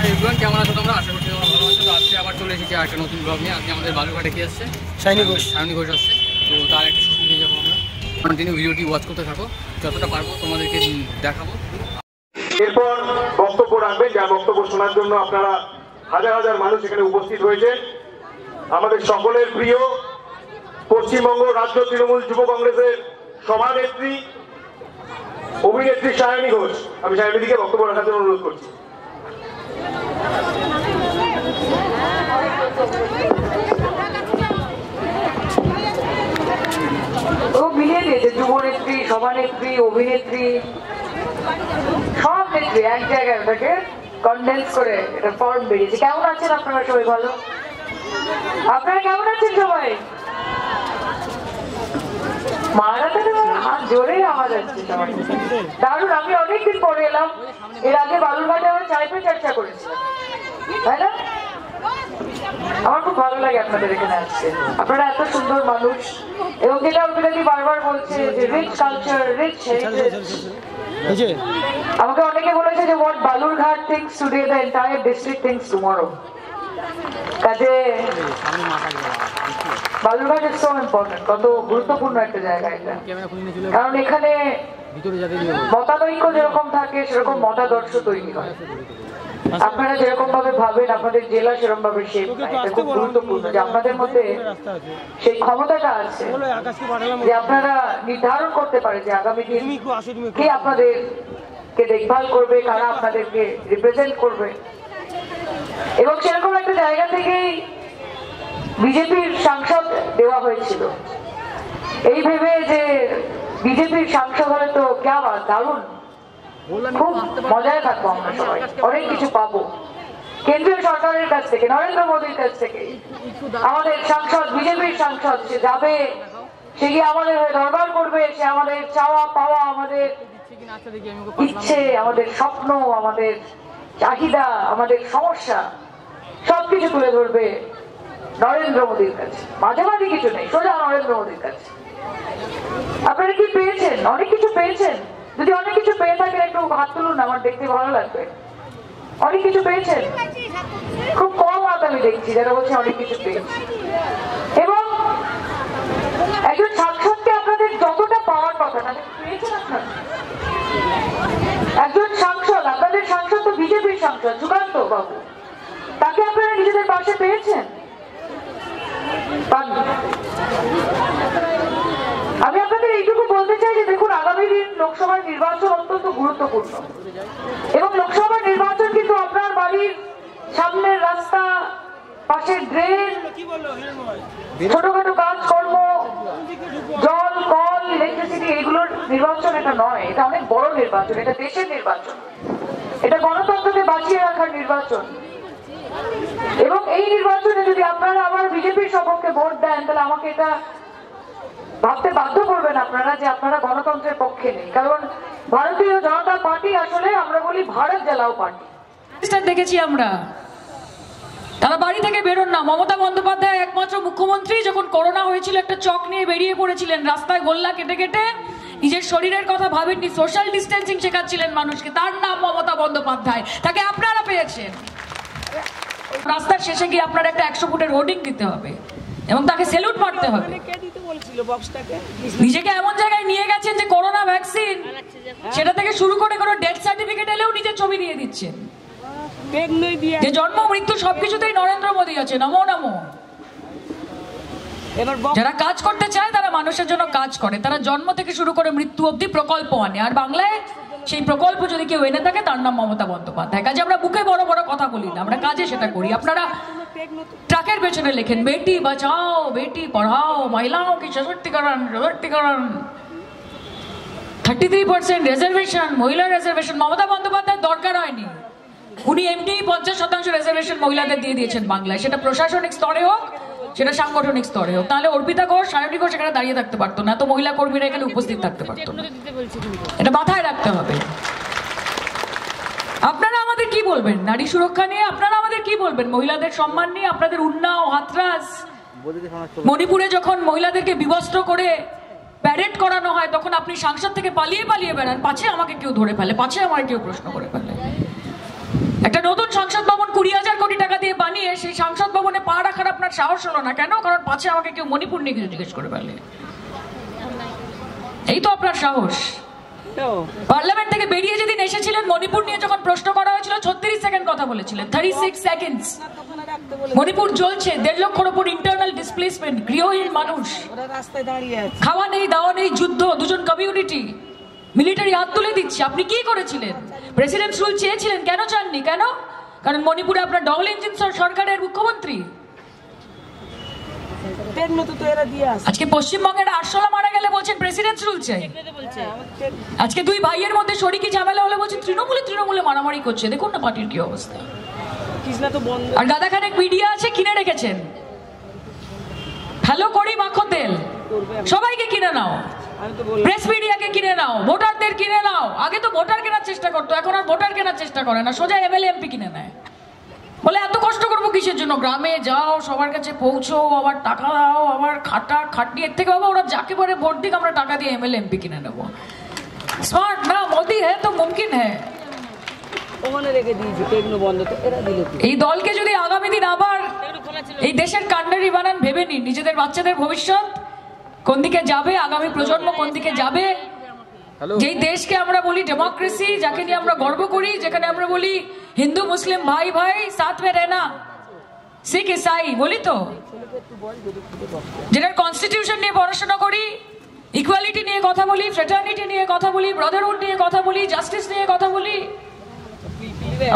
Hi everyone, কেমন আছো তোমরা? আশা করছি তোমরা ভালো আছো। তো আজকে আবার চলে এসেছি একটা নতুন ব্লগ নিয়ে। আজকে আমাদের বালুরঘাটে কি আসছে, সায়নী ঘোষ আসছে। তো তার একটা শুটিং নিয়ে যাবো আমরা। কন্টিনিউ ভিডিওটি ওয়াচ করতে থাকো, যতটা পারবো তোমাদেরকে দেখাবো। এরপর বক্তব্য রাখবেন, যার বক্তব্য শোনার জন্য আপনারা হাজার হাজার মানুষ এখানে উপস্থিত হয়েছে। আমাদের সকলের প্রিয় পশ্চিমবঙ্গ রাজ্য তৃণমূল যুব কংগ্রেসের সভানেত্রী অভিনেত্রী সায়নী ঘোষ। আমি সায়নীদিকে বক্তব্য রাখার জন্য অনুরোধ করছি। ও মিলিয়ে দিয়েছে যুবনেত্রী, সভানেত্রী, অভিনেত্রী, সব নেত্রী এক জায়গায় ওটাকে কনডেন্স করে এটা ফর্ম বেরিয়েছে। কেমন আছেন আপনারা সবাই? ভালো? আপনারা কেমন আছেন সবাই? হাত জোরে আওয়াজ আসছে সবাই। দারুণ। আমি অনেকদিন পরে এলাম। এর আগে বালুরঘাটে আমরা চায় পে চর্চা করেছিলাম, তাই না? আমার খুব ভালো লাগে আপনাদের এখানে আসছে। আপনারা এত সুন্দর মানুষ, এবং যেটা অভিনেত্রী বারবার বলছে যে রিচ কালচার, রিচ হেরিটেজ। আমাকে অনেকে বলেছে যে what Balurghat thinks today the entire district thinks tomorrow. কাজে বালুরঘাট is so important, কত গুরুত্বপূর্ণ একটা জায়গা এটা। কারণ এখানে মতানৈক্য যেরকম থাকে সেরকম মতাদর্শ তৈরি হয়। আপনারা যেরকম ভাবে ভাবেন আপনাদের জেলা সেরকম ভাবে শেপ হয়। এটা খুব গুরুত্বপূর্ণ যে আপনাদের মধ্যে সেই ক্ষমতাটা আছে যে আপনারা নির্ধারণ করতে পারে যে আগামী দিন কে আপনাদেরকে দেখভাল করবে, কারা আপনাদেরকে রিপ্রেজেন্ট করবে। এবং সেরকম একটা জায়গা থেকেই বিজেপির সাংসদ দেওয়া হয়েছিল, এই ভেবে যে বিজেপির সাংসদ হলে তো কে আবার দারুণ, খুব মজায় থাকবো আমরা সবাই, অনেক কিছু পাবো কেন্দ্রীয় সরকারের কাছ থেকে, নরেন্দ্র মোদীর কাছ থেকে। আমাদের সাংসদ, বিজেপির সাংসদ, সে যাবে, সে গিয়ে আমাদের হয়ে দরবার করবে, সে আমাদের চাওয়া পাওয়া, আমাদের ইচ্ছে, আমাদের স্বপ্ন, আমাদের চাহিদা, আমাদের সমস্যা সবকিছু তুলে ধরবে নরেন্দ্র মোদীর কাছে। মাঝে মাঝে কিছু নেই, সোজা নরেন্দ্র মোদীর কাছে। আপনারা কি পেয়েছেন? অনেক কিছু পেয়েছেন? যদি অনেক কিছু পেয়ে থাকেন একটু হাত তুলুন, আমার দেখতে ভালো লাগবে। অনেক কিছু পেয়েছেন? খুব কম হাত আমি দেখছি যারা বলছে অনেক কিছু পেয়েছি। এবং একজন সাংসদকে আপনাদের যতটা পাওয়ার কথা তাদের পেয়েছেন আপনারা? একজন সাংসদ, আপনাদের সাংসদ তো বিজেপির সাংসদ সুকান্ত বাবু, তাকে আপনারা নিজেদের পাশে পেয়েছেন? আমি আপনাদের এইটুকু বলতে চাই যে দেখুন, আগামী দিন লোকসভার নির্বাচন অত্যন্ত গুরুত্বপূর্ণ, এবং লোকসভার নির্বাচন কিন্তু আপনার বাড়ির সামনের রাস্তা, পাশের ড্রেন, ছোটখাটো কাজকর্ম, জল, কল, ইলেকট্রিসিটি, এগুলোর নির্বাচন এটা নয়। এটা অনেক বড় নির্বাচন, এটা দেশের নির্বাচন, এটা গণতন্ত্রকে বাঁচিয়ে রাখার নির্বাচন। এবং এই নির্বাচনে যদি আপনারা আবার বিজেপির সপক্ষে ভোট দেন, তাহলে আমাকে এটা ভাবতে বাধ্য করবেন আপনারা যে আপনারা গণতন্ত্রের পক্ষে নেই। কারণ ভারতীয় জনতা পার্টি আসলে আমরা বলি ভারত জ্বালাও পার্টি। দেখেছি আমরা, তারা বাড়ি থেকে বেরোন না। মমতা বন্দ্যোপাধ্যায় একমাত্র মুখ্যমন্ত্রী যখন করোনা হয়েছিল একটা চক নিয়ে বেরিয়ে পড়েছিলেন, রাস্তায় গোল্লা কেটে কেটে নিজের শরীরের কথা ভাবেননি, সোশ্যাল ডিস্টেন্সিং শেখাচ্ছিলেন মানুষকে। তার নাম মমতা বন্দ্যোপাধ্যায়, তাকে আপনারা পেয়েছেন। রাস্তার শেষে গিয়ে আপনার একটা 100 ফুটের হোর্ডিং দিতে হবে এবং তাকে সেলুট মারতে হবে। নিজেকে এমন জায়গায় নিয়ে গেছেন যে করোনা ভ্যাকসিন, সেটা থেকে শুরু করে কোনো ডেথ সার্টিফিকেট এলেও নিজের ছবি দিয়ে দিচ্ছেন, যে জন্ম মৃত্যু সবকিছুতেই নরেন্দ্র মোদী আছে। নমো নমো। যারা কাজ করতে চায় তারা মানুষের জন্য কাজ করে, তারা জন্ম থেকে শুরু করে মৃত্যু অব্দি প্রকল্প আনে। আর বাংলায় সেই প্রকল্প যদি কেউ এনে থাকে তার নাম মমতা বন্দ্যোপাধ্যায়। কাজে আমরা বুকে বড় বড় কথা বলি না, আমরা কাজে সেটা করি। আপনারা ট্রাকের পেছনে লেখেন বেটি বাঁচাও, বেটি পড়াও, মহিলাও কি সশক্তিকরণ, সশক্তিকরণ, 33% রিজার্ভেশন, মহিলা রিজার্ভেশন। মমতা বন্দ্যোপাধ্যায়ের দরকার হয়নি, উনি এমনি 50% রিজার্ভেশন মহিলাদের দিয়ে দিয়েছেন বাংলায়। সেটা প্রশাসনিক স্তরে হোক, সেটা সাংগঠনিক স্তরে হোক। তাহলে অর্পিতা ঘোষ, সায়নী ঘোষ এখানে দাঁড়িয়ে থাকতে পারতো না, তো মহিলা কর্মীরা এখানে উপস্থিত থাকতে পারতো না। এটা মাথায় রাখতে হবে। আপনারা আমাদের কি বলবেন নারী সুরক্ষা নিয়ে? আপনারা আমাদের কি বলবেন মহিলাদের সম্মান নিয়ে? আপনাদের উন্নাও, হাতরাস, মণিপুরে যখন মহিলাদেরকে বিবস্ত্র করে প্যারেড করানো হয় তখন আপনি সংসদ থেকে পালিয়ে পালিয়ে বেড়ান, পাছে আমাকে কেউ ধরে ফেলে, পাছে আমার কেউ প্রশ্ন করে ফেলে। একটা নতুন সংসদ ভবন ভবনে পা রাখার আপনার সাহস হলো না কেন? কারণ পাছে আমাকে কেউ মণিপুর নিয়ে কিছু জিজ্ঞেস করে ফেলে। এই তো আপনার সাহস। পার্লামেন্ট থেকে বেরিয়ে যেদিন এসেছিলেন, মণিপুর নিয়ে যখন প্রশ্ন করা হয়েছিল 36 সেকেন্ড কথা বলেছিলেন, 36 সেকেন্ডস। মণিপুর জ্বলছে, 1.5 লক্ষের উপর ইন্টারনাল ডিসপ্লেসমেন্ট, গৃহহীন মানুষ, খাওয়া নেই, দাওয়া নেই, যুদ্ধ, দুজন কমিউনিটি, মিলিটারি হাত তুলে দিচ্ছে। আপনি কি করেছিলেন? প্রেসিডেন্ট রুল চেয়েছিলেন, কেন চাননি? কেন? কারণ মণিপুরে আপনার ডবল ইঞ্জিন সরকারের মুখ্যমন্ত্রী। আজকে পশ্চিমবঙ্গের আরশোলা মারা গেলে বলছেন প্রেসিডেন্ট রুল চাই। আজকে দুই ভাইয়ের মধ্যে শরিকি ঝামেলা হলে বলছেন তৃণমূলে মারামারি করছে। দেখুন না পার্টির কি অবস্থা। আর গাদাখানেক মিডিয়া আছে, কিনে রেখেছেন। হ্যালো করি মাখন তেল, সবাইকে কিনে নাও, প্রেস মিডিয়াকে কিনে নাও, ভোটারদের কিনে নাও। আগে তো ভোটার কেনার চেষ্টা করতো, এখন আর ভোটার কেনার চেষ্টা করে না, সোজা এমএলএ এমপি কিনে নেয়। বলে এত কষ্ট করবো কিসের জন্য? গ্রামে যাও, সবার কাছে পৌঁছো, আবার টাকা দাও, আবার খাটনি। এর থেকে বাবা ওরা যাকে পরে ভোট দিক, আমরা টাকা দিয়ে এমএলএ এমপি কিনে নেবো। স্মার্ট না? মোদি হ্যাঁ তো মুমকিন হ্যাঁ। এই দলকে যদি আগামী দিন আবার এই দেশের কান্ডারি বানান, ভেবে নিন নিজেদের বাচ্চাদের ভবিষ্যৎ কোন দিকে যাবে, আগামী প্রজন্ম কোন দিকে যাবে। যেই দেশকে আমরা বলি ডেমোক্রেসি, যাকে নিয়ে আমরা গর্ব করি, যেখানে আমরা বলি হিন্দু মুসলিম ভাই ভাই সাথ মে রেনা, শিখ ইসাই বলি তো, যেটার কনস্টিটিউশন নিয়ে পড়াশোনা করি, ইকুয়ালিটি নিয়ে কথা বলি, ফ্রেটার্নিটি নিয়ে কথা বলি, ব্রাদারহুড নিয়ে কথা বলি, জাস্টিস নিয়ে কথা বলি।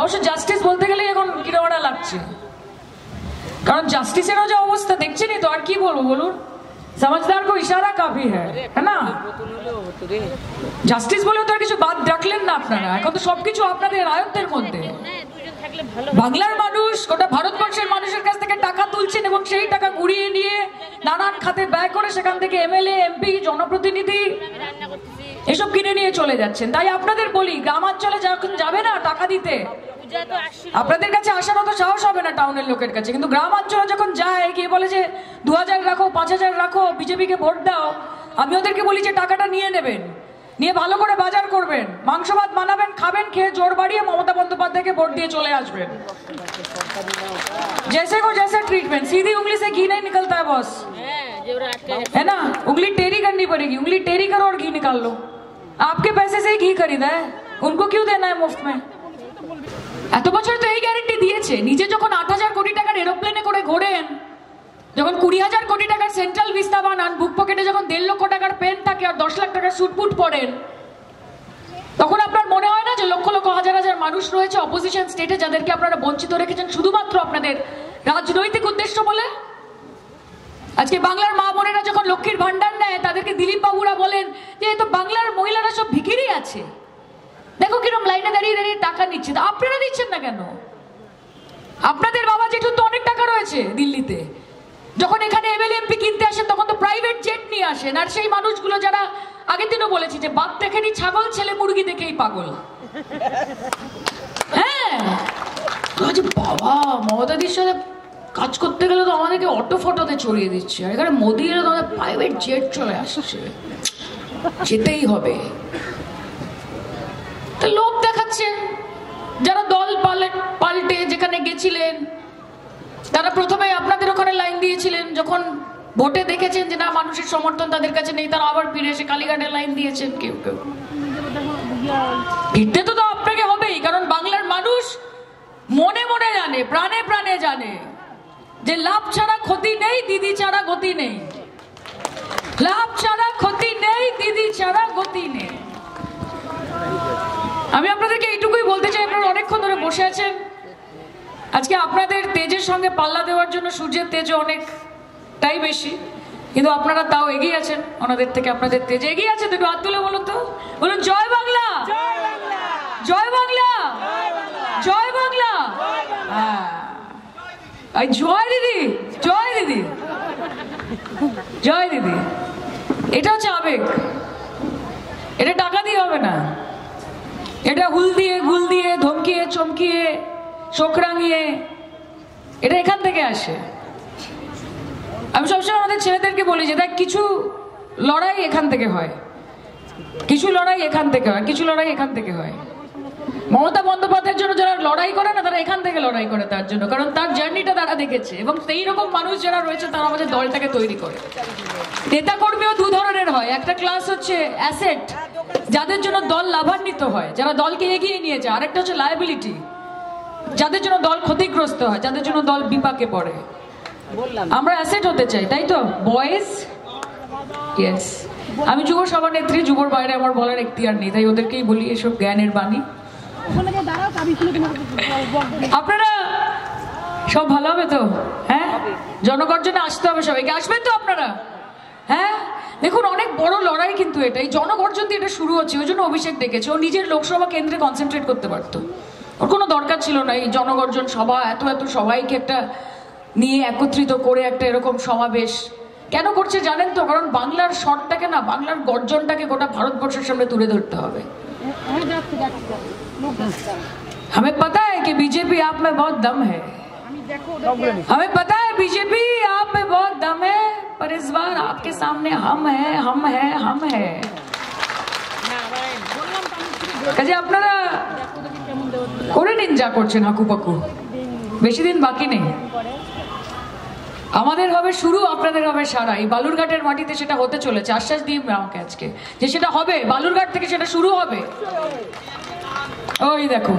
অবশ্য জাস্টিস বলতে গেলে এখন কিরকম লাগছে, কারণ জাস্টিসেরও যে অবস্থা দেখছেনই তো। আর কি বলবো বলুন, समझदार को इशारा काफी है ना? জাস্টিস বলে তো আর কিছু বাদ রাখলেন না আপনারা। এখন তো সবকিছু আপনাদের আয়ত্তের মধ্যে। বাংলার মানুষ, গোটা ভারতবর্ষের মানুষের কাছ থেকে টাকা তুলছেন এবং সেই টাকা কুড়িয়ে নিয়ে নানান খাতে ব্যয় করে সেখান থেকে এমএলএ এমপি জনপ্রতিনিধি এসব কিনে নিয়ে চলে যাচ্ছেন। তাই আপনাদের বলি, গ্রামাঞ্চলে যখন যাবে না টাকা দিতে, আপনাদের কাছে আসার মতো সাহস হবে না টাউনের লোকের কাছে, কিন্তু গ্রামাঞ্চলে যখন যায়, গিয়ে বলে যে 2000 রাখো, 5000 রাখো, বিজেপিকে ভোট দাও, আমি ওদেরকে বলি যে টাকাটা নিয়ে নেবেন, নিয়ে ভালো করে বাজার করবেন, মাংস ভাত বানাবেন, খাবেন, খেয়ে জোর বাড়িয়ে মমতা বন্দ্যোপাধ্যায়কে ভোট দিয়ে চলে আসবেন। जैसे को जैसा ट्रीटमेंट, सीधी उंगली से घी नहीं निकलता है बॉस, है ना? उंगली टेढ़ी करनी पड़ेगी, उंगली टेढ़ी करो और घी निकाल लो। आपके पैसे से ही घी खरीदा है, उनको क्यों देना है मुफ्त में? এত বছর তো এই গ্যারান্টি দিয়েছে। নিজে যখন 8000 কোটি টাকার এরোপ্লেনে করে ঘোরেন, যখন 20,000 কোটি টাকার সেন্ট্রাল ভিস্তা বানান, বুক পকেটে যখন 1.5 লক্ষ টাকার পেন থাকে আর 10 লাখ টাকার স্যুটবুট পরেন, তখন আপনার মনে হয় না যে লক্ষ লক্ষ হাজার হাজার মানুষ রয়েছে অপোজিশন স্টেটে, যাদেরকে আপনারা বঞ্চিত রেখেছেন শুধুমাত্র আপনাদের রাজনৈতিক উদ্দেশ্য বলে? আজকে বাংলার মা বোনেরা যখন লক্ষ্মীর ভান্ডার নেয়, তাদেরকে দিলীপ বাবুরা বলেন যে এই তো বাংলার মহিলারা সব ভিখিরি আছে, দেখো কিরকম লাইনে দাঁড়িয়ে দাঁড়িয়ে টাকা নিচ্ছে। আপনারা দিচ্ছেন না কেন? আপনাদের বাবা জেঠুর তো অনেক টাকা রয়েছে দিল্লিতে। যখন এখানে এমএলএ এমপি কিনতে আসেন, তখন তো প্রাইভেট জেট নিয়ে আসেন। আর সেই মানুষগুলো যারা আগের দিনও বলেছি যে বাপ দেখেনি ছাগল, ছেলে মুরগি দেখেই পাগল। হ্যাঁ বাবা, মমতাদির সাথে কাজ করতে গেলে তো আমাদেরকে অটো ফটোতে চড়িয়ে দিচ্ছে, আর এখানে মোদি এলে তো আমাদের প্রাইভেট জেট চলে আসছে, যেতেই হবে। লোক দেখাচ্ছে, যারা দল পাল্টে যেখানে গেছিলেন, তারা প্রথমে আপনাদের ওখানে লাইন দিয়েছিলেন, যখন ভোটে দেখেছেন যে না মানুষের সমর্থন তাদের কাছে নেই, তারা আবার ফিরে এসে কালীঘাটে লাইন দিয়েছেন। কেউ কেউ ফিরতে তো আপনাকে হবেই, কারণ বাংলার মানুষ মনে মনে জানে, প্রাণে প্রাণে জানে যে লাভ ছাড়া ক্ষতি নেই, দিদি ছাড়া গতি নেই। লাভ ছাড়া ক্ষতি নেই, দিদি ছাড়া গতি নেই। আমি আপনাদেরকে এইটুকুই বলতে চাই, আপনারা অনেকক্ষণ ধরে বসে আছেন। আজকে আপনাদের তেজের সঙ্গে পাল্লা দেওয়ার জন্য সূর্যের তেজও অনেকটাই বেশি, কিন্তু আপনারা তাও এগিয়ে আছেন ওনাদের থেকে। আপনাদের তেজে এগিয়ে আছে তো, একটু হাত তুলে বলুন তো, বলুন জয় বাংলা, জয় বাংলা, জয় বাংলা। হ্যাঁ, জয় দিদি, জয় দিদি, জয় দিদি। এটা হচ্ছে আবেগ, এটা টাকা দিয়ে হবে না, এটা হুল দিয়ে, গুল দিয়ে, ধমকিয়ে, চমকিয়ে, চোখ রাঙিয়ে, এটা এখান থেকে আসে। আমি সবসময় আমাদের ছেলেদেরকে বলি যে দেখ, কিছু লড়াই এখান থেকে হয়, কিছু লড়াই এখান থেকে হয়, কিছু লড়াই এখান থেকে হয়। মমতা বন্দ্যোপাধ্যায়ের জন্য যারা লড়াই করে না, তারা এখান থেকে লড়াই করে তার জন্য, কারণ তার জার্নিটা তারা দেখেছে, এবং সেই রকম মানুষ যারা রয়েছে তারা আমাদের দলটাকে তৈরি করে। নেতা কর্মীও দু ধরনের হয়, একটা ক্লাস হচ্ছে অ্যাসেট, যাদের জন্য দল লাভান্বিত হয়, যারা দলকে এগিয়ে নিয়ে যায়, আরেকটা হচ্ছে লায়াবিলিটি, যাদের জন্য দল ক্ষতিগ্রস্ত হয়, যাদের জন্য দল বিপাকে পড়ে। আমরা অ্যাসেট হতে চাই, তাই তো বয়েজ? ইয়েস। আমি যুব সভানেত্রী, যুবর বাইরে আমার বলার এখতিয়ার নেই, তাই ওদেরকেই বলি এসব জ্ঞানের বাণী। আপনারা সব ভালো হবে তো? হ্যাঁ, জনগর্জনে আসতে হবে সবাইকে, আসবেন তো আপনারা? হ্যাঁ, দেখুন অনেক বড় লড়াই কিন্তু এটা, এই জনগর্জন দিয়ে এটা শুরু হচ্ছে, ওই জন্য অভিষেক ডেকেছে। ও নিজের লোকসভা কেন্দ্রে কনসেন্ট্রেট করতে পারতো, ওর কোনো দরকার ছিল না এই জনগর্জন সভা, এত সবাইকে একটা নিয়ে একত্রিত করে একটা এরকম সমাবেশ। কেন করছে জানেন তো? কারণ বাংলার স্বরটাকে না, বাংলার গর্জনটাকে গোটা ভারতবর্ষের সামনে তুলে ধরতে হবে। हमें पता है कि बीजेपी आप में बहुत दम है, हमें पता है बीजेपी आप में बहुत दम है, पर इस बार आपके सामने हम है। কাজে আপনারা করে নিন যা করছেন হাকুপাকু, বেশি দিন বাকি নেই। আমাদের হবে শুরু, আপনাদের হবে সারা। এই বালুরঘাটের মাটিতে সেটা হতে চলেছে, আশ্বাস দিই আমাকে আজকে যে সেটা হবে, বালুরঘাট থেকে সেটা শুরু হবে। ওই দেখো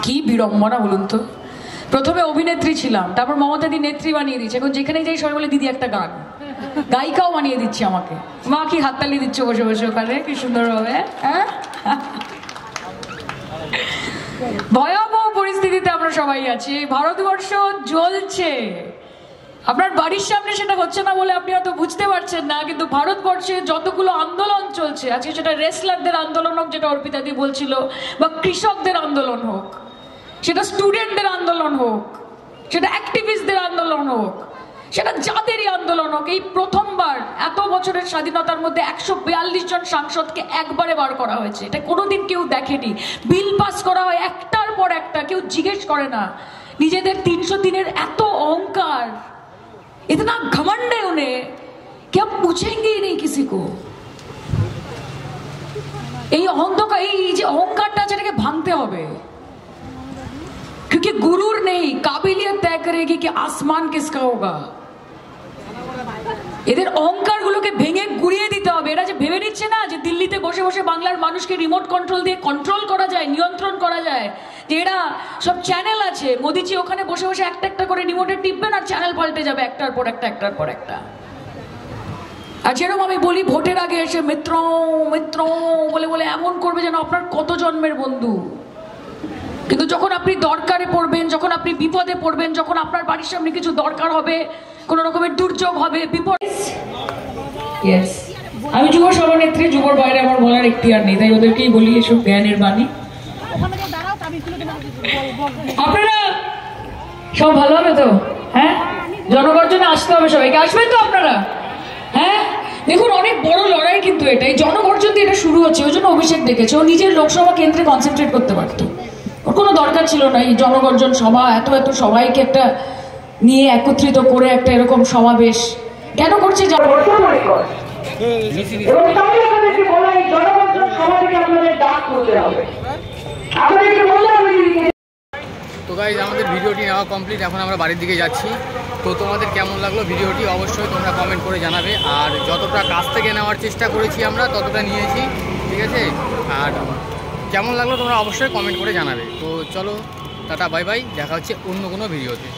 কি বিড়ম্বনা বলুন তো, প্রথমে অভিনেত্রী ছিলাম, তারপর মমতা দি নেত্রী বানিয়ে দিচ্ছে, এখন যেখানে যাই সবাই বলে দিদি একটা গান, গায়িকাও বানিয়ে দিচ্ছে আমাকে। মা কি হাততালি দিচ্ছে বসে বসে ওখানে, কি সুন্দর হবে। হ্যাঁ, ভয়াবহ পরিস্থিতিতে আমরা সবাই আছি, ভারতবর্ষ জ্বলছে। আপনার বাড়ির সামনে সেটা হচ্ছে না বলে আপনি হয়তো বুঝতে পারছেন না, কিন্তু ভারতবর্ষে যতগুলো আন্দোলন চলছে আজকে, সেটা রেসলারদের আন্দোলন হোক, যেটা অর্পিতাদি বলছিল, বা কৃষকদের আন্দোলন হোক, সেটা স্টুডেন্টদের আন্দোলন হোক, সেটা অ্যাক্টিভিস্টদের আন্দোলন হোক, সেটা যাদেরই আন্দোলন হোক, এই প্রথমবার এত বছরের স্বাধীনতার মধ্যে 142 জন সাংসদকে একবারে বার করা হয়েছে। এটা কোনোদিন কেউ দেখেনি। বিল পাস করা হয় একটার পর একটা, কেউ জিজ্ঞেস করে না। নিজেদের 303-এর এত অহংকার, इतना घमंड है उन्हें कि हम पूछेंगे ही नहीं किसी को। এই অহংকার, এই যে অহংকারটা, যেটাকে ভাঙতে হবে, क्योंकि गुरूर नहीं, काबिलियत तय करेगी कि आसमान किसका होगा। এদের অহংকার গুলোকে ভেঙে গুড়িয়ে দিতে হবে। এরা যে ভেবে নিচ্ছে না যে দিল্লিতে বসে বসে বাংলার মানুষকে রিমোট কন্ট্রোল দিয়ে কন্ট্রোল করা যায়, নিয়ন্ত্রণ করা যায়, যে এরা সব চ্যানেল আছে, মোদিজি ওখানে বসে বসে একটা একটা করে রিমোটে টিপবেন আর চ্যানেল পাল্টে যাবে একটার পর একটা। আর যেরকম আমি বলি ভোটের আগে এসে মিত্র বলে বলে এমন করবে যেন আপনার কত জন্মের বন্ধু, কিন্তু যখন আপনি দরকারে পড়বেন, যখন আপনি বিপদে পড়বেন, যখন আপনার বাড়ির সামনে কিছু দরকার হবে, কোন রকমের দুর্যোগ হবে, বিপদ। আমি যুব সভানেত্রী, যুবর বাইরে আমার বলার এখতিয়ার নেই, তাই ওদেরকেই বলি এসব জ্ঞানের বাণী। আপনারা সব ভালো হবে তো? হ্যাঁ, জনগর্জনে আসতে হবে সবাইকে, আসবেন তো আপনারা? হ্যাঁ, দেখুন অনেক বড় লড়াই কিন্তু এটা, এই জনগর্জন দিয়ে এটা শুরু হচ্ছে, ওই জন্য অভিষেক ডেকেছে। ও নিজের লোকসভা কেন্দ্রে কনসেন্ট্রেট করতে পারতো, ওর কোনো দরকার ছিল না এই জনগর্জন সভা, এত সবাইকে একটা নিয়ে একত্রিত করে একটা এরকম সমাবেশ। কেন করছে? তো গাইজ আমাদের ভিডিওটি নেওয়া কমপ্লিট, এখন আমরা বাড়ির দিকে যাচ্ছি। তো তোমাদের কেমন লাগলো ভিডিওটি অবশ্যই তোমরা কমেন্ট করে জানাবে। আর যতটা কাছ থেকে নেওয়ার চেষ্টা করেছি আমরা ততটা নিয়েছি, ঠিক আছে? আর কেমন লাগলো তোমরা অবশ্যই কমেন্ট করে জানাবে। তো চলো, টাটা, বাই বাই, দেখা হচ্ছে অন্য কোনো ভিডিওতে।